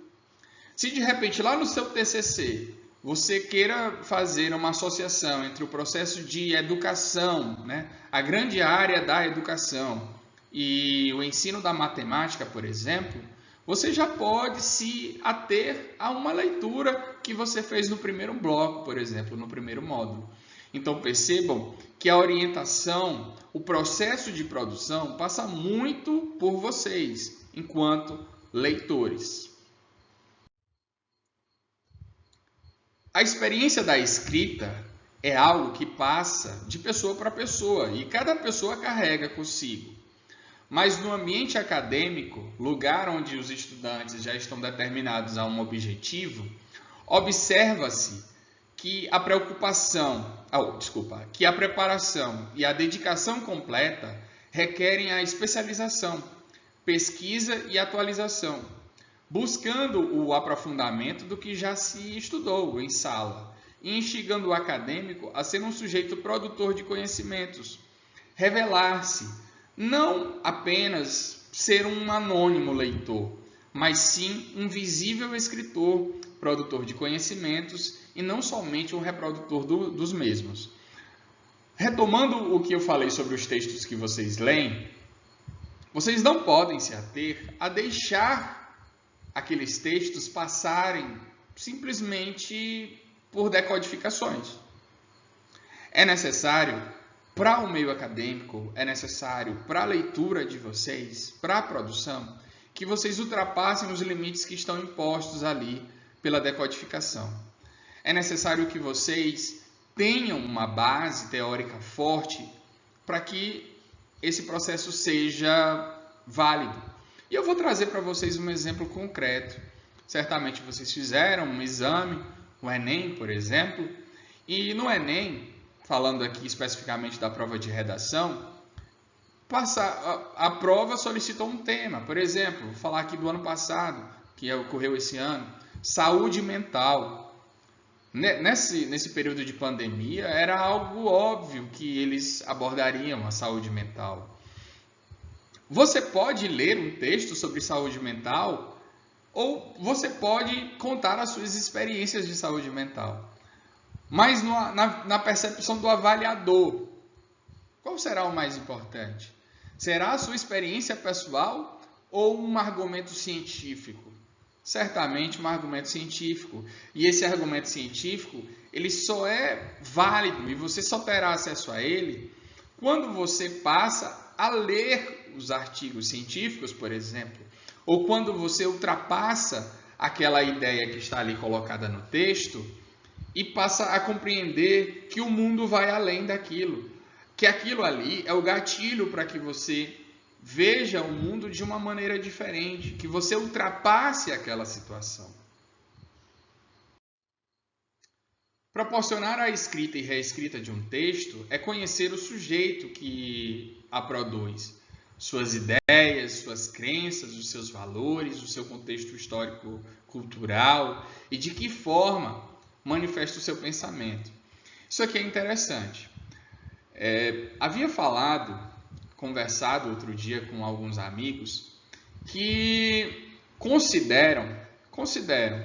Se de repente lá no seu TCC você queira fazer uma associação entre o processo de educação, né, a grande área da educação, e o ensino da matemática, por exemplo, você já pode se ater a uma leitura que você fez no primeiro bloco, por exemplo, no primeiro módulo. Então percebam que a orientação, o processo de produção passa muito por vocês, enquanto leitores. A experiência da escrita é algo que passa de pessoa para pessoa e cada pessoa carrega consigo. Mas no ambiente acadêmico, lugar onde os estudantes já estão determinados a um objetivo, observa-se que a preparação e a dedicação completa requerem a especialização, pesquisa e atualização, buscando o aprofundamento do que já se estudou em sala e instigando o acadêmico a ser um sujeito produtor de conhecimentos, revelar-se, não apenas ser um anônimo leitor, mas sim um visível escritor, produtor de conhecimentos e não somente um reprodutor dos mesmos. Retomando o que eu falei sobre os textos que vocês leem, vocês não podem se ater a deixar aqueles textos passarem simplesmente por decodificações. É necessário, para o meio acadêmico, é necessário para a leitura de vocês, para a produção, que vocês ultrapassem os limites que estão impostos ali pela decodificação. É necessário que vocês tenham uma base teórica forte para que esse processo seja válido. E eu vou trazer para vocês um exemplo concreto. Certamente vocês fizeram um exame, o Enem, por exemplo, e no Enem, falando aqui especificamente da prova de redação, a prova solicitou um tema. Por exemplo, vou falar aqui do ano passado, que ocorreu esse ano, saúde mental. Nesse período de pandemia, era algo óbvio que eles abordariam a saúde mental. Você pode ler um texto sobre saúde mental ou você pode contar as suas experiências de saúde mental. Mas na percepção do avaliador, qual será o mais importante? Será a sua experiência pessoal ou um argumento científico? Certamente um argumento científico. E esse argumento científico, ele só é válido e você só terá acesso a ele quando você passa a ler os artigos científicos, por exemplo, ou quando você ultrapassa aquela ideia que está ali colocada no texto e passa a compreender que o mundo vai além daquilo, que aquilo ali é o gatilho para que você veja o mundo de uma maneira diferente, que você ultrapasse aquela situação. Proporcionar a escrita e reescrita de um texto é conhecer o sujeito que a produz. suas ideias, suas crenças, os seus valores, o seu contexto histórico, cultural e de que forma manifesta o seu pensamento. Isso aqui é interessante. Havia conversado outro dia com alguns amigos que consideram,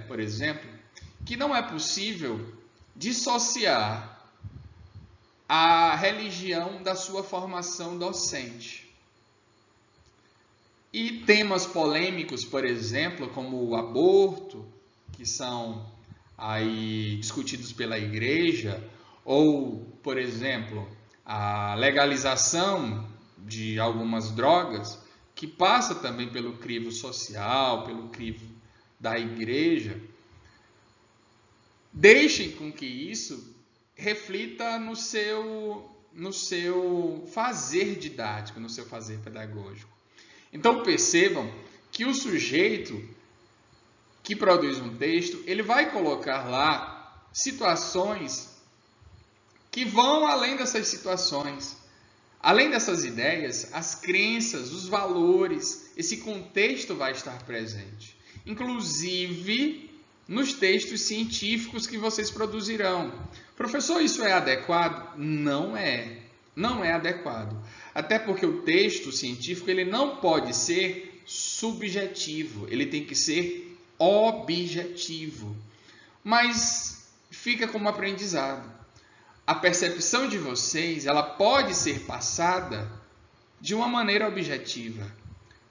por exemplo, que não é possível dissociar a religião da sua formação docente. E temas polêmicos, por exemplo, como o aborto, que são aí discutidos pela igreja, ou, por exemplo, a legalização de algumas drogas, que passa também pelo crivo social, pelo crivo da igreja, deixem com que isso reflita no seu fazer didático, no seu fazer pedagógico. Então percebam que o sujeito que produz um texto, ele vai colocar lá situações que vão além dessas situações. Além dessas ideias, as crenças, os valores, esse contexto vai estar presente. Inclusive nos textos científicos que vocês produzirão. Professor, isso é adequado? Não é. Não é adequado. Até porque o texto científico ele não pode ser subjetivo. Ele tem que ser objetivo. Mas fica como aprendizado. A percepção de vocês ela pode ser passada de uma maneira objetiva,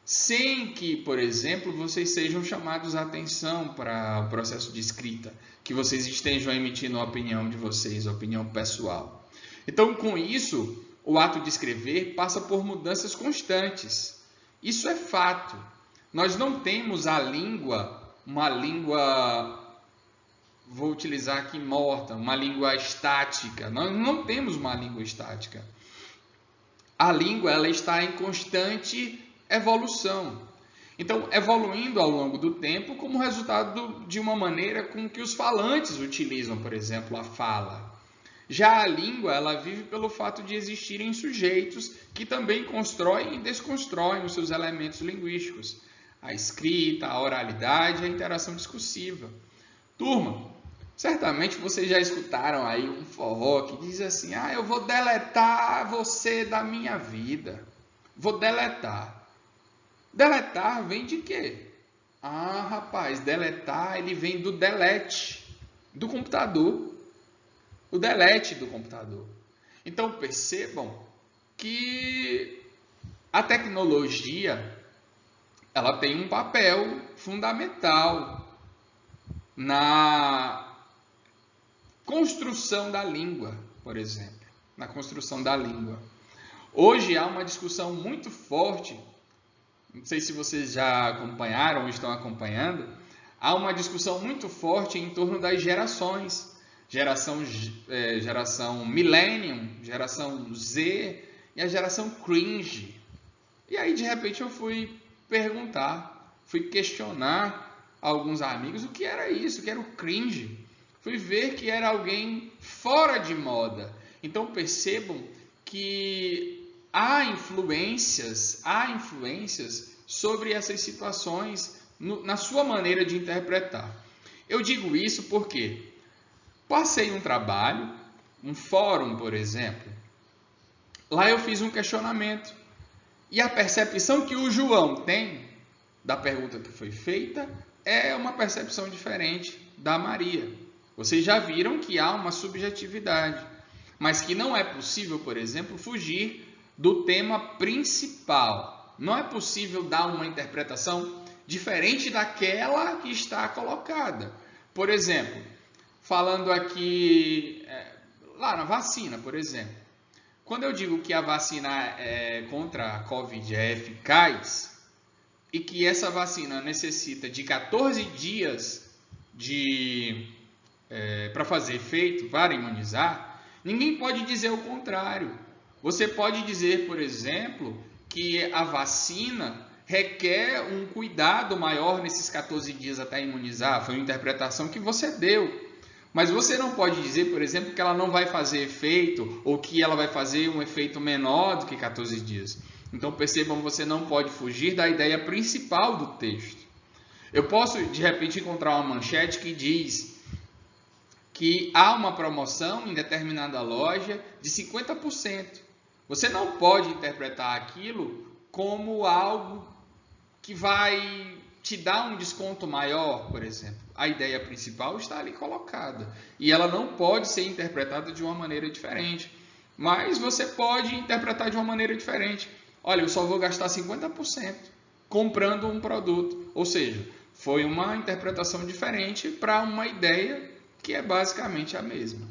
sem que, por exemplo, vocês sejam chamados a atenção para o processo de escrita, que vocês estejam emitindo a opinião de vocês, a opinião pessoal. Então, com isso, o ato de escrever passa por mudanças constantes. Isso é fato. Nós não temos uma língua, vou utilizar aqui morta, uma língua estática. Nós não temos uma língua estática. A língua ela está em constante evolução. Então, evoluindo ao longo do tempo como resultado de uma maneira com que os falantes utilizam, por exemplo, a fala. Já a língua, ela vive pelo fato de existirem sujeitos que também constroem e desconstroem os seus elementos linguísticos. A escrita, a oralidade, a interação discursiva. Turma, certamente vocês já escutaram aí um forró que diz assim, eu vou deletar você da minha vida. Vou deletar. Deletar vem de quê? Rapaz, deletar ele vem do delete, do computador. O delete do computador. Então percebam que a tecnologia ela tem um papel fundamental na construção da língua, por exemplo, na construção da língua. Hoje há uma discussão muito forte, não sei se vocês já acompanharam ou estão acompanhando, há uma discussão muito forte em torno das gerações. Geração Millennium, geração Z e a geração Cringe. E aí, de repente, eu fui questionar alguns amigos o que era isso, o que era o cringe. Fui ver que era alguém fora de moda. Então, percebam que há influências sobre essas situações na sua maneira de interpretar. Eu digo isso porque passei um trabalho, um fórum, por exemplo. Lá eu fiz um questionamento. E a percepção que o João tem da pergunta que foi feita é uma percepção diferente da Maria. Vocês já viram que há uma subjetividade, mas que não é possível, por exemplo, fugir do tema principal. Não é possível dar uma interpretação diferente daquela que está colocada. Por exemplo, falando aqui, lá na vacina, por exemplo. Quando eu digo que a vacina contra a Covid é eficaz e que essa vacina necessita de 14 dias para fazer efeito, para imunizar, ninguém pode dizer o contrário. Você pode dizer, por exemplo, que a vacina requer um cuidado maior nesses 14 dias até imunizar. Foi uma interpretação que você deu. Mas você não pode dizer, por exemplo, que ela não vai fazer efeito ou que ela vai fazer um efeito menor do que 14 dias. Então percebam, você não pode fugir da ideia principal do texto. Eu posso, de repente, encontrar uma manchete que diz que há uma promoção em determinada loja de 50%. Você não pode interpretar aquilo como algo que vai te dar um desconto maior, por exemplo. A ideia principal está ali colocada e ela não pode ser interpretada de uma maneira diferente. Mas você pode interpretar de uma maneira diferente. Olha, eu só vou gastar 50% comprando um produto. Ou seja, foi uma interpretação diferente para uma ideia que é basicamente a mesma.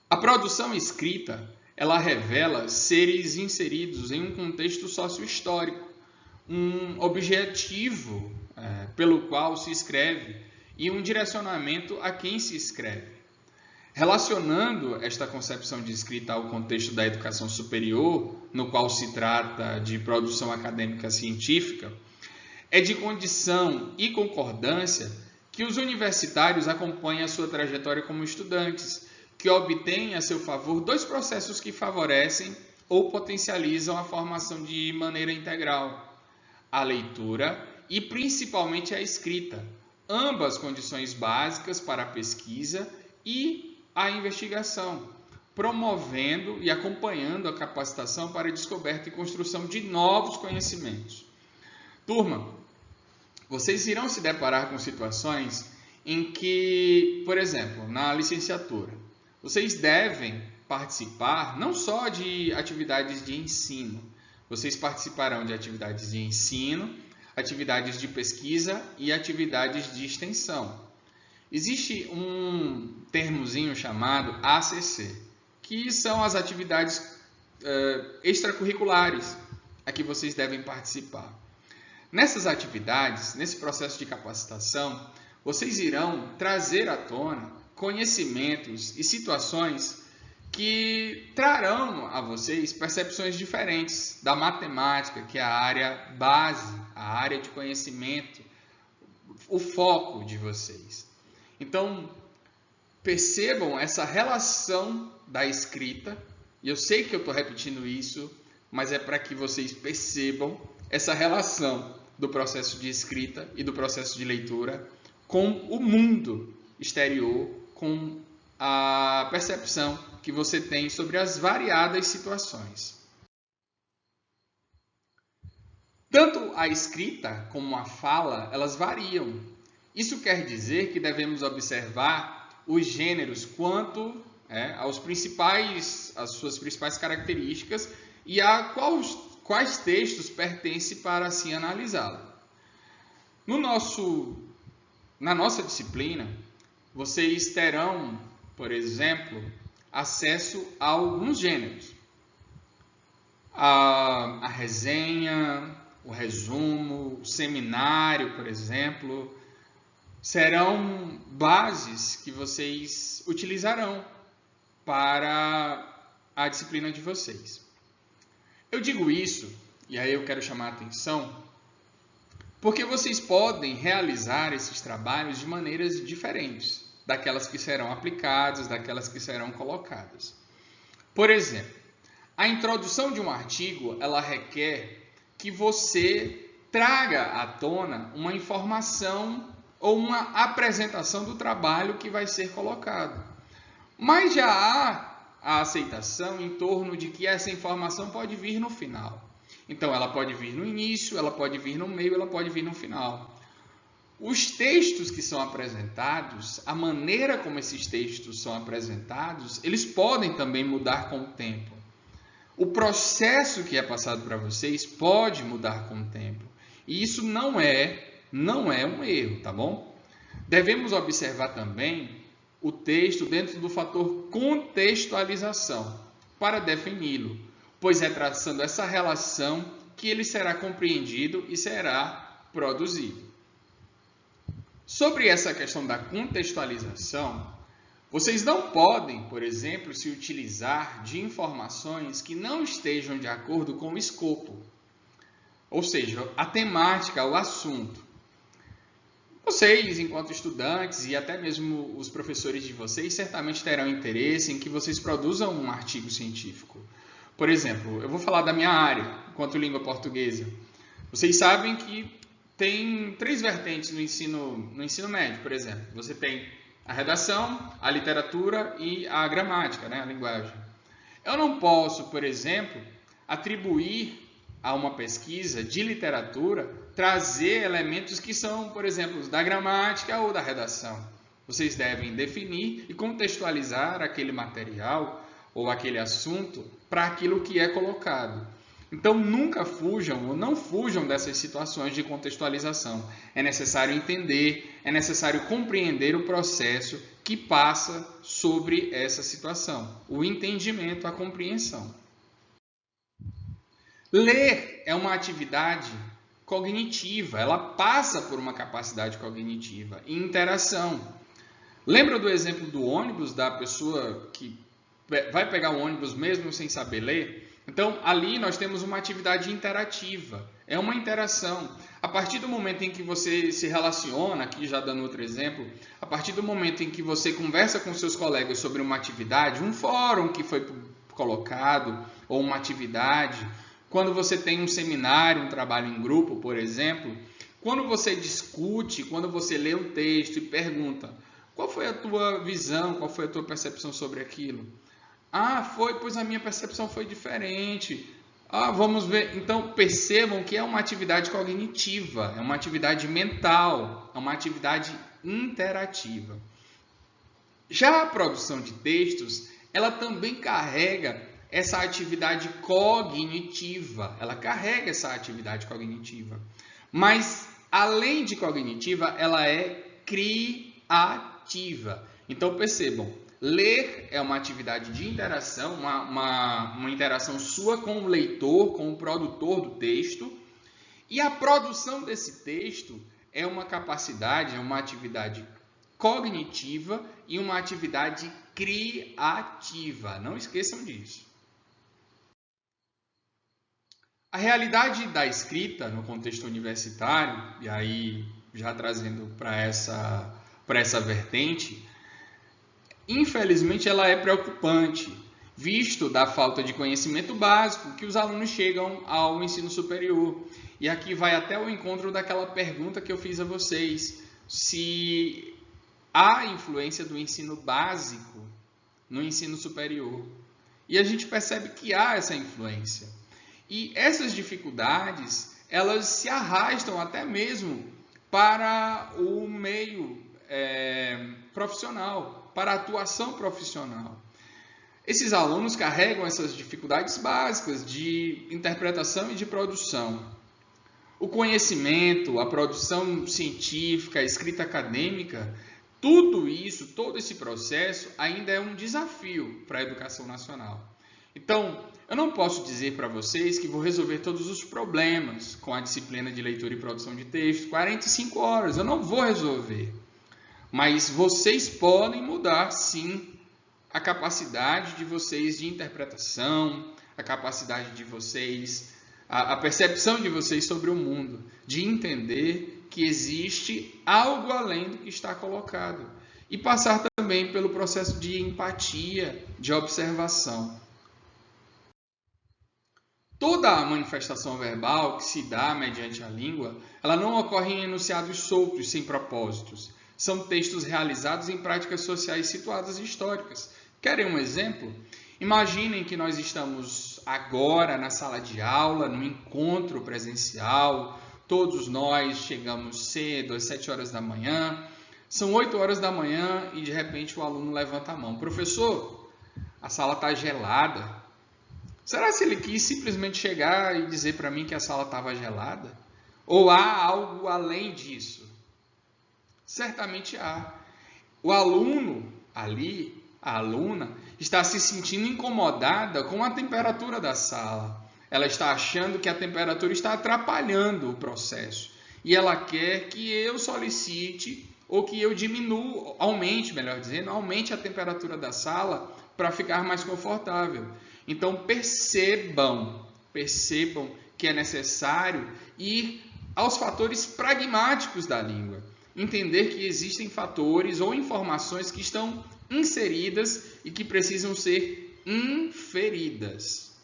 A produção escrita, ela revela seres inseridos em um contexto sócio-histórico, um objetivo pelo qual se escreve e um direcionamento a quem se escreve. Relacionando esta concepção de escrita ao contexto da educação superior, no qual se trata de produção acadêmica científica, é de condição e concordância que os universitários acompanhem a sua trajetória como estudantes, que obtêm a seu favor dois processos que favorecem ou potencializam a formação de maneira integral: a leitura e principalmente a escrita, ambas condições básicas para a pesquisa e a investigação, promovendo e acompanhando a capacitação para a descoberta e construção de novos conhecimentos. Turma, vocês irão se deparar com situações em que, por exemplo, na licenciatura, vocês devem participar não só de atividades de ensino, vocês participarão de atividades de ensino, atividades de pesquisa e atividades de extensão. Existe um termozinho chamado ACC, que são as atividades extracurriculares a que vocês devem participar. Nessas atividades, nesse processo de capacitação, vocês irão trazer à tona conhecimentos e situações que trarão a vocês percepções diferentes da matemática, que é a área base, a área de conhecimento, o foco de vocês. Então, percebam essa relação da escrita, e eu sei que eu estou repetindo isso, mas é para que vocês percebam essa relação do processo de escrita e do processo de leitura com o mundo exterior, com a percepção que você tem sobre as variadas situações. Tanto a escrita como a fala, elas variam. Isso quer dizer que devemos observar os gêneros quanto às suas principais características e a quais textos pertencem para assim analisá-la. Na nossa disciplina, vocês terão, por exemplo, acesso a alguns gêneros. A resenha, o resumo, o seminário, por exemplo, serão bases que vocês utilizarão para a disciplina de vocês. Eu digo isso, e aí eu quero chamar a atenção, porque vocês podem realizar esses trabalhos de maneiras diferentes daquelas que serão aplicadas, daquelas que serão colocadas. Por exemplo, a introdução de um artigo, ela requer que você traga à tona uma informação ou uma apresentação do trabalho que vai ser colocado. Mas já há a aceitação em torno de que essa informação pode vir no final. Então, ela pode vir no início, ela pode vir no meio, ela pode vir no final. Os textos que são apresentados, a maneira como esses textos são apresentados, eles podem também mudar com o tempo. O processo que é passado para vocês pode mudar com o tempo. E isso não é um erro, tá bom? Devemos observar também o texto dentro do fator contextualização para defini-lo, pois é traçando essa relação que ele será compreendido e será produzido. Sobre essa questão da contextualização, vocês não podem, por exemplo, se utilizar de informações que não estejam de acordo com o escopo, ou seja, a temática, o assunto. Vocês, enquanto estudantes e até mesmo os professores de vocês, certamente terão interesse em que vocês produzam um artigo científico. Por exemplo, eu vou falar da minha área, enquanto língua portuguesa. Vocês sabem que tem 3 vertentes no ensino médio, por exemplo. Você tem a redação, a literatura e a gramática, né, a linguagem. Eu não posso, por exemplo, atribuir a uma pesquisa de literatura trazer elementos que são, por exemplo, da gramática ou da redação. Vocês devem definir e contextualizar aquele material ou aquele assunto para aquilo que é colocado. Então, nunca fujam ou não fujam dessas situações de contextualização. É necessário entender, é necessário compreender o processo que passa sobre essa situação. O entendimento, a compreensão. Ler é uma atividade cognitiva, ela passa por uma capacidade cognitiva e interação. Lembra do exemplo do ônibus, da pessoa que vai pegar o ônibus mesmo sem saber ler? Então, ali nós temos uma atividade interativa, é uma interação. A partir do momento em que você se relaciona, aqui já dando outro exemplo, a partir do momento em que você conversa com seus colegas sobre uma atividade, um fórum que foi colocado, ou uma atividade, quando você tem um seminário, um trabalho em grupo, por exemplo, quando você discute, quando você lê um texto e pergunta, qual foi a tua visão, qual foi a tua percepção sobre aquilo? Pois a minha percepção foi diferente. Vamos ver. Então, percebam que é uma atividade cognitiva, é uma atividade mental, é uma atividade interativa. Já a produção de textos, ela também carrega essa atividade cognitiva. Ela carrega essa atividade cognitiva. Mas, além de cognitiva, ela é criativa. Então, percebam. Ler é uma atividade de interação, uma interação sua com o leitor, com o produtor do texto. E a produção desse texto é uma capacidade, é uma atividade cognitiva e uma atividade criativa. Não esqueçam disso. A realidade da escrita no contexto universitário, e aí já trazendo para essa vertente, infelizmente ela é preocupante, visto da falta de conhecimento básico que os alunos chegam ao ensino superior. E aqui vai até o encontro daquela pergunta que eu fiz a vocês, se há influência do ensino básico no ensino superior. E a gente percebe que há essa influência. E essas dificuldades, elas se arrastam até mesmo para o meio profissional, para a atuação profissional. Esses alunos carregam essas dificuldades básicas de interpretação e de produção. O conhecimento, a produção científica, a escrita acadêmica, tudo isso, todo esse processo ainda é um desafio para a educação nacional. Então, eu não posso dizer para vocês que vou resolver todos os problemas com a disciplina de leitura e produção de texto, 45 horas, eu não vou resolver. Mas vocês podem mudar, sim, a capacidade de vocês de interpretação, a capacidade de vocês, a percepção de vocês sobre o mundo, de entender que existe algo além do que está colocado. E passar também pelo processo de empatia, de observação. Toda a manifestação verbal que se dá mediante a língua, ela não ocorre em enunciados soltos, sem propósitos. São textos realizados em práticas sociais situadas e históricas. Querem um exemplo? Imaginem que nós estamos agora na sala de aula, num encontro presencial. Todos nós chegamos cedo, às 7 horas da manhã. São 8 horas da manhã e, de repente, o aluno levanta a mão. Professor, a sala está gelada. Será que ele quis simplesmente chegar e dizer para mim que a sala estava gelada? Ou há algo além disso? Certamente há. O aluno ali, a aluna, está se sentindo incomodada com a temperatura da sala. Ela está achando que a temperatura está atrapalhando o processo. E ela quer que eu solicite ou que eu diminua, aumente a temperatura da sala para ficar mais confortável. Então, percebam que é necessário ir aos fatores pragmáticos da língua. Entender que existem fatores ou informações que estão inseridas e que precisam ser inferidas.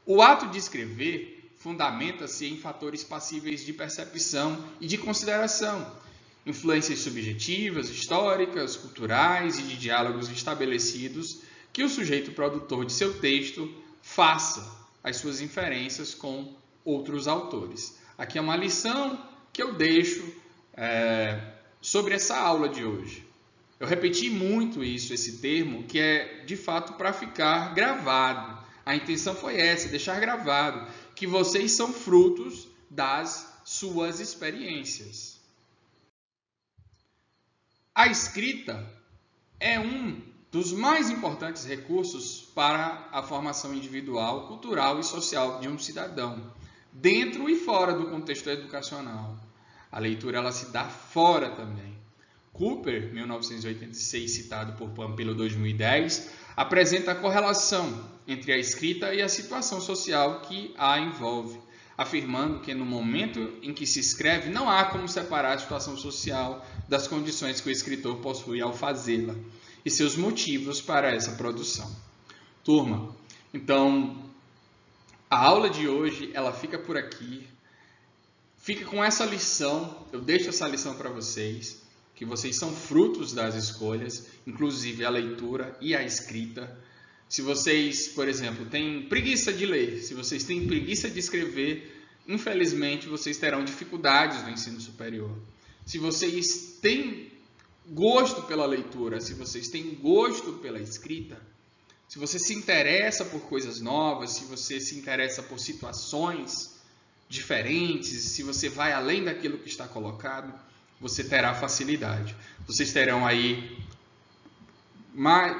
O ato de escrever fundamenta-se em fatores passíveis de percepção e de consideração, influências subjetivas, históricas, culturais e de diálogos estabelecidos que o sujeito produtor de seu texto faça as suas inferências com outros autores. Aqui é uma lição que eu deixo sobre essa aula de hoje. Eu repeti muito esse termo, que é de fato para ficar gravado. A intenção foi essa, deixar gravado, que vocês são frutos das suas experiências. A escrita é um dos mais importantes recursos para a formação individual, cultural e social de um cidadão, dentro e fora do contexto educacional. A leitura ela se dá fora também. Cooper, 1986, citado por Pampilo, 2010, apresenta a correlação entre a escrita e a situação social que a envolve, afirmando que no momento em que se escreve não há como separar a situação social das condições que o escritor possui ao fazê-la e seus motivos para essa produção. Turma, então a aula de hoje ela fica por aqui. Fica com essa lição, eu deixo essa lição para vocês, que vocês são frutos das escolhas, inclusive a leitura e a escrita. Se vocês, por exemplo, têm preguiça de ler, se vocês têm preguiça de escrever, infelizmente vocês terão dificuldades no ensino superior. Se vocês têm gosto pela leitura, se vocês têm gosto pela escrita, se você se interessa por coisas novas, se você se interessa por situações diferentes, se você vai além daquilo que está colocado, você terá facilidade. Vocês terão aí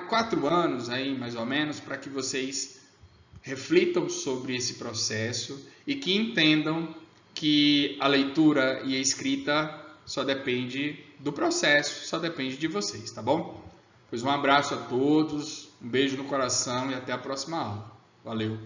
4 anos, aí, mais ou menos, para que vocês reflitam sobre esse processo e que entendam que a leitura e a escrita só depende do processo, só depende de vocês, tá bom? Pois um abraço a todos, um beijo no coração e até a próxima aula. Valeu!